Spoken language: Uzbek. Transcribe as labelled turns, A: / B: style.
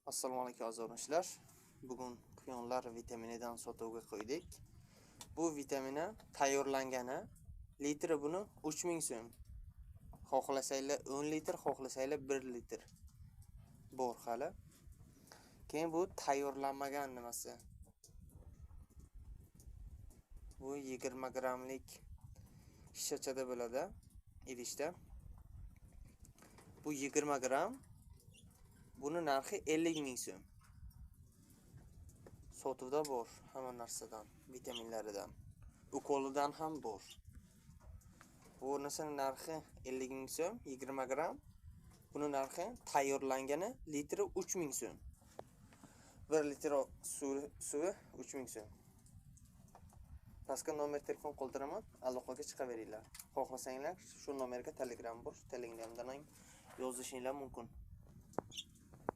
A: Assalomu alaykum aziz. Bugun quyonlar vitaminidan sotuvga qo'ydik. Bu vitamina tayyorlangani litri buni 3000 so'm. Xohlasanglar 10 litr, xohlasanglar 1 litr bor hali. Keyin bu tayyorlanmagan nimasi. Bu 20 grammlik shishachada bo'ladi, idishda. Bu 20 gram. Buni narxi 50 ming so'm. Sotuvda bor hamma narsadan, vitaminlaridan. Ukolidan ham bor. Bu narxi 50 ming so'm, 20 gram. Buni narxi tayyorlangani litri 3000 so'm. 1 litr suvi 3000 so'm. Pastga nomer telefon qoldiraman, aloqaga chiqaveringlar. Xohlasanglar shu nomerga Telegram bor, Telegramdan yozishinglar mumkin.